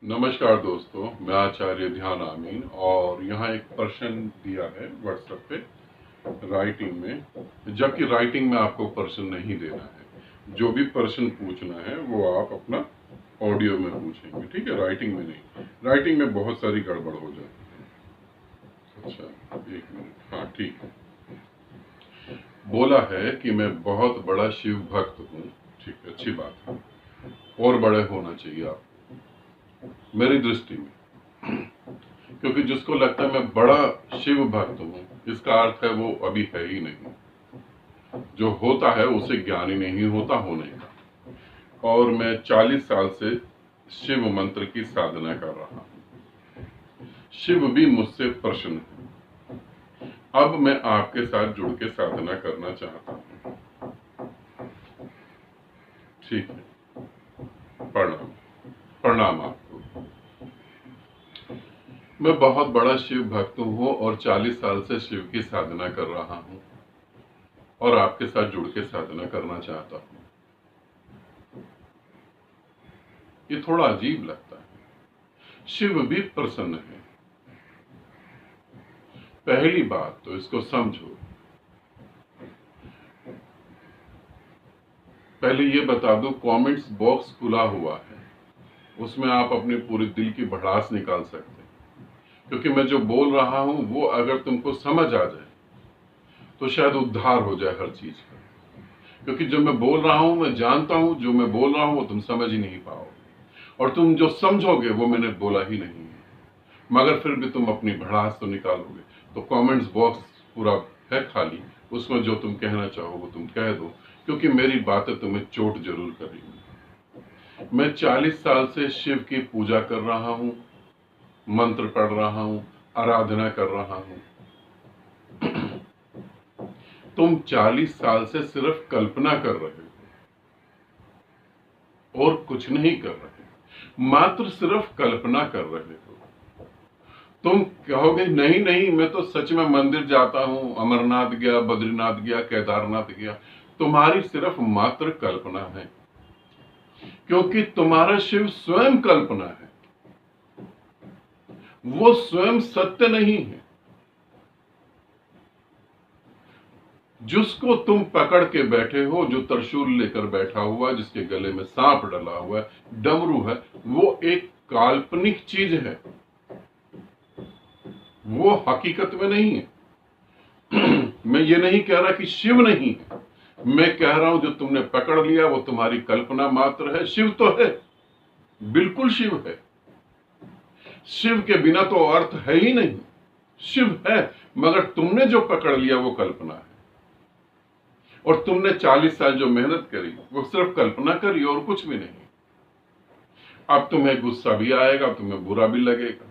नमस्कार दोस्तों, मैं आचार्य ध्यान आमीन और यहाँ एक प्रश्न दिया है व्हाट्सएप पे राइटिंग में, जबकि राइटिंग में आपको प्रश्न नहीं देना है। जो भी प्रश्न पूछना है वो आप अपना ऑडियो में पूछेंगे, ठीक है? राइटिंग में नहीं। राइटिंग में बहुत सारी गड़बड़ हो जाती है। अच्छा, एक मिनट। हाँ, ठीक है। बोला है कि मैं बहुत बड़ा शिव भक्त हूँ। ठीक है, अच्छी बात है। और बड़े होना चाहिए आप, मेरी दृष्टि में। क्योंकि जिसको लगता है मैं बड़ा शिव भक्त हूँ, इसका अर्थ है वो अभी है ही नहीं। जो होता है उसे ज्ञान ही नहीं होता होने का। और मैं 40 साल से शिव मंत्र की साधना कर रहा हूँ। शिव भी मुझसे प्रसन्न है। अब मैं आपके साथ जुड़ के साधना करना चाहता हूँ। ठीक है, प्रणाम। प्रणाम आपको। मैं बहुत बड़ा शिव भक्त हूँ और 40 साल से शिव की साधना कर रहा हूँ और आपके साथ जुड़ के साधना करना चाहता हूँ। ये थोड़ा अजीब लगता है। शिव भी प्रसन्न है। पहली बात तो इसको समझो। पहले ये बता दो, कमेंट्स बॉक्स खुला हुआ है, उसमें आप अपने पूरे दिल की भड़ास निकाल सकते हैं। क्योंकि मैं जो बोल रहा हूं वो अगर तुमको समझ आ जाए तो शायद उद्धार हो जाए हर चीज का। क्योंकि जो मैं बोल रहा हूं, मैं जानता हूं जो मैं बोल रहा हूं वो तुम समझ ही नहीं पाओगे, और तुम जो समझोगे वो मैंने बोला ही नहीं है। मगर फिर भी तुम अपनी भड़ास तो निकालोगे। तो कमेंट्स बॉक्स पूरा है खाली, उसमें जो तुम कहना चाहो वो तुम कह दो, क्योंकि मेरी बातें तुम्हें चोट जरूर करेंगी। मैं 40 साल से शिव की पूजा कर रहा हूं, मंत्र पढ़ रहा हूं, आराधना कर रहा हूं। तुम 40 साल से सिर्फ कल्पना कर रहे हो और कुछ नहीं कर रहे, मात्र सिर्फ कल्पना कर रहे हो। तुम कहोगे नहीं नहीं, मैं तो सच में मंदिर जाता हूं, अमरनाथ गया, बद्रीनाथ गया, केदारनाथ गया। तुम्हारी सिर्फ मात्र कल्पना है, क्योंकि तुम्हारा शिव स्वयं कल्पना है, वो स्वयं सत्य नहीं है। जिसको तुम पकड़ के बैठे हो, जो त्रिशूल लेकर बैठा हुआ, जिसके गले में सांप डला हुआ है, डमरू है, वो एक काल्पनिक चीज है, वो हकीकत में नहीं है। मैं ये नहीं कह रहा कि शिव नहीं है, मैं कह रहा हूं जो तुमने पकड़ लिया वो तुम्हारी कल्पना मात्र है। शिव तो है, बिल्कुल शिव है। शिव के बिना तो अर्थ है ही नहीं। शिव है, मगर तुमने जो पकड़ लिया वो कल्पना है। और तुमने 40 साल जो मेहनत करी वो सिर्फ कल्पना करी और कुछ भी नहीं। अब तुम्हें गुस्सा भी आएगा, तुम्हें बुरा भी लगेगा।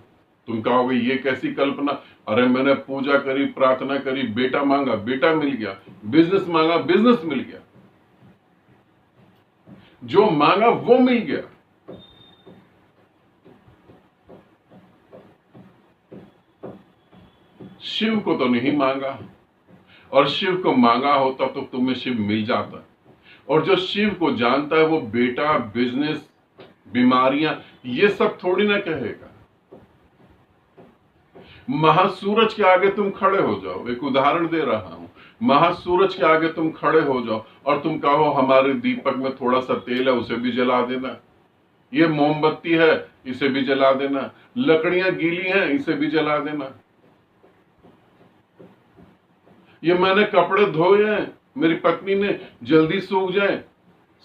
तुम कहोगे ये कैसी कल्पना, अरे मैंने पूजा करी, प्रार्थना करी, बेटा मांगा, बेटा मिल गया, बिजनेस मांगा, बिजनेस मिल गया, जो मांगा वो मिल गया। शिव को तो नहीं मांगा, और शिव को मांगा होता तो तुम्हें शिव मिल जाता। और जो शिव को जानता है वो बेटा, बिजनेस, बीमारियां, ये सब थोड़ी ना कहेगा। महासूरज के आगे तुम खड़े हो जाओ, एक उदाहरण दे रहा हूं। महासूरज के आगे तुम खड़े हो जाओ और तुम कहो हमारे दीपक में थोड़ा सा तेल है, उसे भी जला देना। ये मोमबत्ती है, इसे भी जला देना। लकड़ियां गीली हैं, इसे भी जला देना। ये मैंने कपड़े धोए हैं, मेरी पत्नी ने, जल्दी सूख जाए।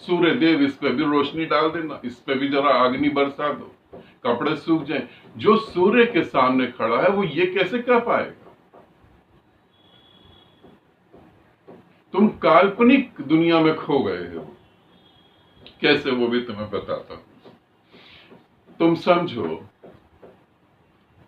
सूर्य देव, इस पे भी रोशनी डाल देना, इस पे भी जरा अग्नि बरसा दो, कपड़े सूख जाए। जो सूर्य के सामने खड़ा है वो ये कैसे कह पाएगा? तुम काल्पनिक दुनिया में खो गए हो। कैसे, वो भी तुम्हें बताता हूं। तुम समझो,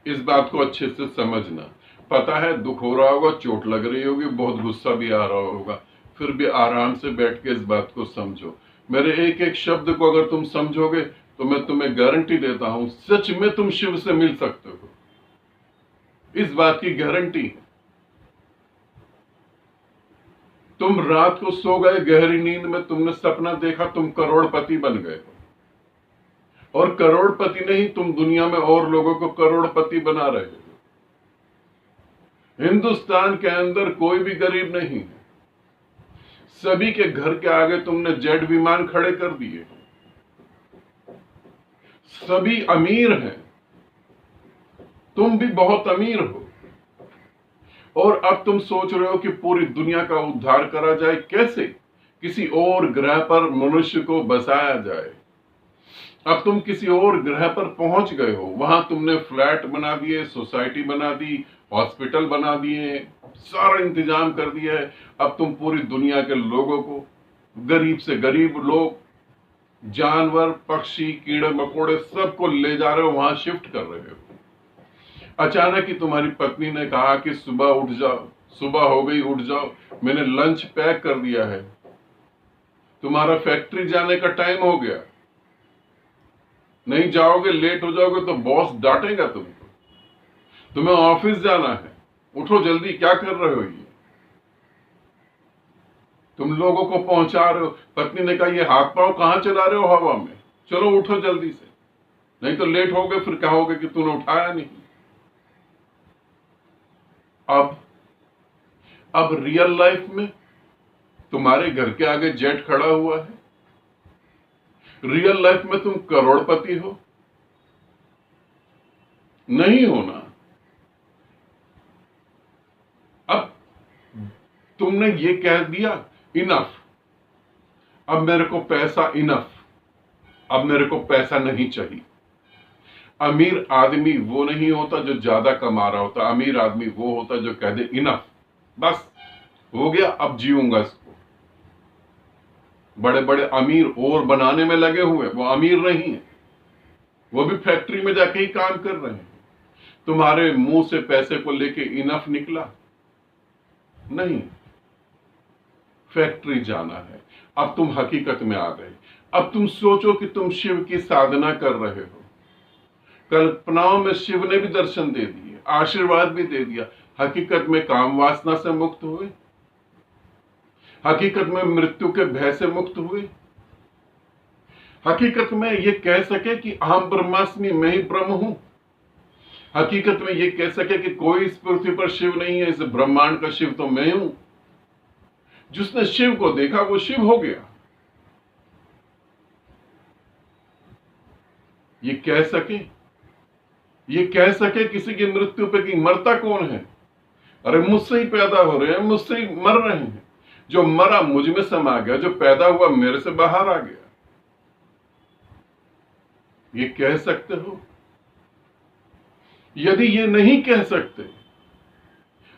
इस बात को अच्छे से समझना। पता है दुख हो रहा होगा, चोट लग रही होगी, बहुत गुस्सा भी आ रहा होगा, फिर भी आराम से बैठ के इस बात को समझो। मेरे एक एक शब्द को अगर तुम समझोगे तो मैं तुम्हें गारंटी देता हूं, सच में तुम शिव से मिल सकते हो। इस बात की गारंटी है। तुम रात को सो गए, गहरी नींद में तुमने सपना देखा, तुम करोड़पति बन गए हो। और करोड़पति नहीं, तुम दुनिया में और लोगों को करोड़पति बना रहे हो। हिंदुस्तान के अंदर कोई भी गरीब नहीं है। सभी के घर के आगे तुमने जेट विमान खड़े कर दिए। सभी अमीर हैं, तुम भी बहुत अमीर हो, और अब तुम सोच रहे हो कि पूरी दुनिया का उद्धार करा जाए। कैसे? किसी और ग्रह पर मनुष्य को बसाया जाए। अब तुम किसी और ग्रह पर पहुंच गए हो, वहां तुमने फ्लैट बना दिए, सोसाइटी बना दी, हॉस्पिटल बना दिए, सारा इंतजाम कर दिया है। अब तुम पूरी दुनिया के लोगों को, गरीब से गरीब लोग, जानवर, पक्षी, कीड़े मकोड़े, सबको ले जा रहे हो, वहां शिफ्ट कर रहे हो। अचानक ही तुम्हारी पत्नी ने कहा कि सुबह उठ जाओ, सुबह हो गई, उठ जाओ, मैंने लंच पैक कर दिया है, तुम्हारा फैक्ट्री जाने का टाइम हो गया, नहीं जाओगे लेट हो जाओगे तो बॉस डांटेगा तुमको, तुम्हें ऑफिस जाना है, उठो जल्दी, क्या कर रहे हो ये? तुम लोगों को पहुंचा रहे हो। पत्नी ने कहा ये हाथ पांव कहां चला रहे हो हवा में, चलो उठो जल्दी से, नहीं तो लेट हो गए, फिर कहोगे कि तूने उठाया नहीं। अब रियल लाइफ में तुम्हारे घर के आगे जेट खड़ा हुआ है। रियल लाइफ में तुम करोड़पति हो? नहीं होना। अब तुमने ये कह दिया इनफ, अब मेरे को पैसा इनफ, अब मेरे को पैसा नहीं चाहिए। अमीर आदमी वो नहीं होता जो ज्यादा कमा रहा होता, अमीर आदमी वो होता जो कह दे इनफ, बस हो गया, अब जीऊंगा इसको। बड़े बड़े अमीर और बनाने में लगे हुए, वो अमीर नहीं है, वो भी फैक्ट्री में जाके ही काम कर रहे हैं। तुम्हारे मुंह से पैसे को लेके इनफ निकला नहीं, फैक्ट्री जाना है। अब तुम हकीकत में आ गए। अब तुम सोचो कि तुम शिव की साधना कर रहे हो। कल्पनाओं में शिव ने भी दर्शन दे दिए, आशीर्वाद भी दे दिया। हकीकत में काम वासना से मुक्त हुए, हकीकत में मृत्यु के भय से मुक्त हुए, हकीकत में ये कह सके कि अहम ब्रह्मास्मि, मैं ही ब्रह्म हूं। हकीकत में ये कह सके कि कोई इस पृथ्वी पर शिव नहीं है, इस ब्रह्मांड का शिव तो मैं हूं। जिसने शिव को देखा वो शिव हो गया। ये कह सके किसी की मृत्यु पे कि मरता कौन है? अरे मुझसे ही पैदा हो रहे हैं, मुझसे ही मर रहे हैं। जो मरा मुझ में समा गया, जो पैदा हुआ मेरे से बाहर आ गया। ये कह सकते हो? यदि ये नहीं कह सकते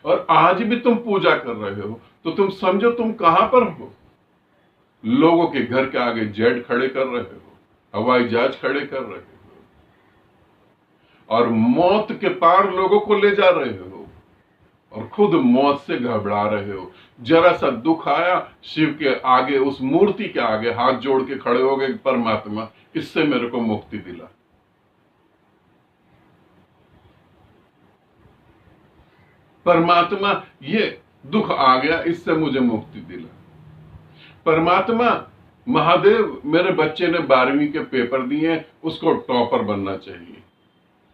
और आज भी तुम पूजा कर रहे हो, तो तुम समझो तुम कहां पर हो। लोगों के घर के आगे जेट खड़े कर रहे हो, हवाई जहाज खड़े कर रहे हो, और मौत के पार लोगों को ले जा रहे हो, और खुद मौत से घबरा रहे हो। जरा सा दुख आया, शिव के आगे, उस मूर्ति के आगे हाथ जोड़ के खड़े हो गए, परमात्मा इससे मेरे को मुक्ति दिला। परमात्मा ये दुख आ गया, इससे मुझे मुक्ति दिला। परमात्मा महादेव, मेरे बच्चे ने 12वीं के पेपर दिए, उसको टॉपर बनना चाहिए।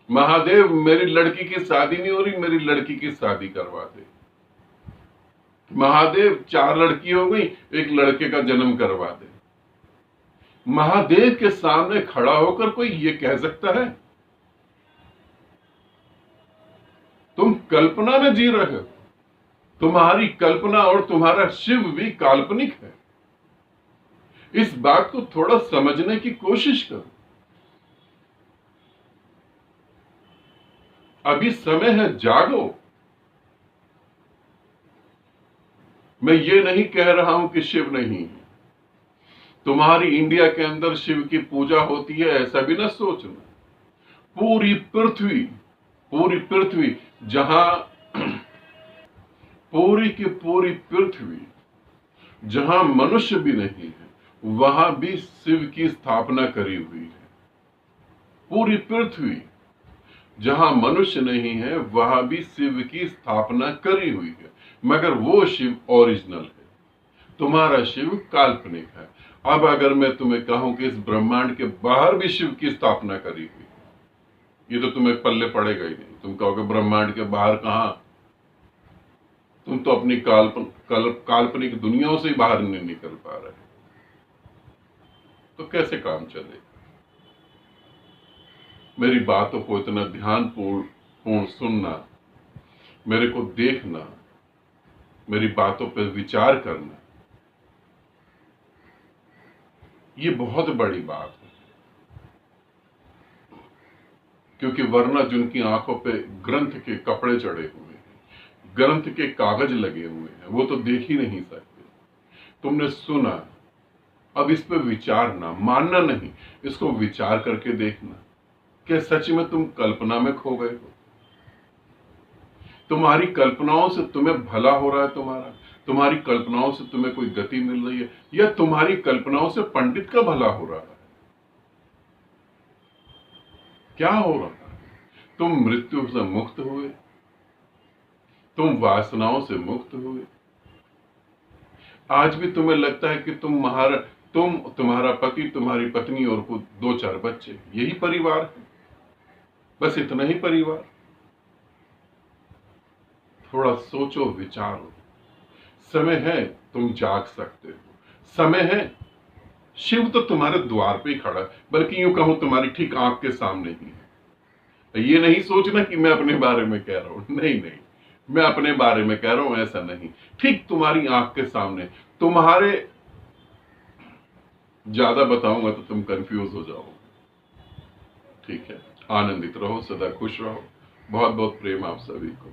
महादेव मेरी लड़की की शादी नहीं हो रही, मेरी लड़की की शादी करवा दे। महादेव 4 लड़की हो गई, एक लड़के का जन्म करवा दे। महादेव के सामने खड़ा होकर कोई ये कह सकता है? तुम कल्पना में जी रहे हो। तुम्हारी कल्पना और तुम्हारा शिव भी काल्पनिक है। इस बात को थोड़ा समझने की कोशिश करो। अभी समय है, जागो। मैं ये नहीं कह रहा हूं कि शिव नहीं है। तुम्हारी इंडिया के अंदर शिव की पूजा होती है, ऐसा भी ना सोचना। पूरी पृथ्वी जहां पूरी की पूरी पृथ्वी जहां मनुष्य भी नहीं है, वहां भी शिव की स्थापना करी हुई है। पूरी पृथ्वी जहां मनुष्य नहीं है, वहां भी शिव की स्थापना करी हुई है, मगर वो शिव ओरिजिनल है, तुम्हारा शिव काल्पनिक है। अब अगर मैं तुम्हें कहूं कि इस ब्रह्मांड के बाहर भी शिव की स्थापना करी हुई, ये तो तुम्हें पल्ले पड़ेगा ही नहीं। तुम कहोगे ब्रह्मांड के बाहर कहां, तुम तो अपनी काल्पनिक दुनियाओं से ही बाहर नहीं निकल पा रहे, तो कैसे काम चलेगा? मेरी बातों को इतना ध्यानपूर्ण सुनना, मेरे को देखना, मेरी बातों पर विचार करना, ये बहुत बड़ी बात है। क्योंकि वरना जिनकी आंखों पे ग्रंथ के कपड़े चढ़े हुए हैं, ग्रंथ के कागज लगे हुए हैं, वो तो देख ही नहीं सकते। तुमने सुना, अब इस पे विचारना, मानना नहीं, इसको विचार करके देखना, क्या सच में तुम कल्पना में खो गए हो? तुम्हारी कल्पनाओं से तुम्हें भला हो रहा है, तुम्हारी कल्पनाओं से तुम्हें कोई गति मिल रही है, या तुम्हारी कल्पनाओं से पंडित का भला हो रहा है? क्या हो रहा है? तुम मृत्यु से मुक्त हुए, तुम वासनाओं से मुक्त हुए। आज भी तुम्हें लगता है कि तुम्हारा पति, तुम्हारी पत्नी और कुछ 2-4 बच्चे, यही परिवार है, बस इतना ही परिवार। थोड़ा सोचो, विचारो। समय है, तुम जाग सकते हो। समय है, शिव तो तुम्हारे द्वार पे ही खड़ा है, बल्कि यूं कहूं तुम्हारी ठीक आंख के सामने ही है। ये नहीं सोचना कि मैं अपने बारे में कह रहा हूं, नहीं नहीं, मैं अपने बारे में कह रहा हूं ऐसा नहीं, ठीक तुम्हारी आंख के सामने। तुम्हारे ज्यादा बताऊंगा तो तुम कंफ्यूज हो जाओगे। ठीक है, आनंदित रहो, सदा खुश रहो। बहुत बहुत प्रेम आप सभी को।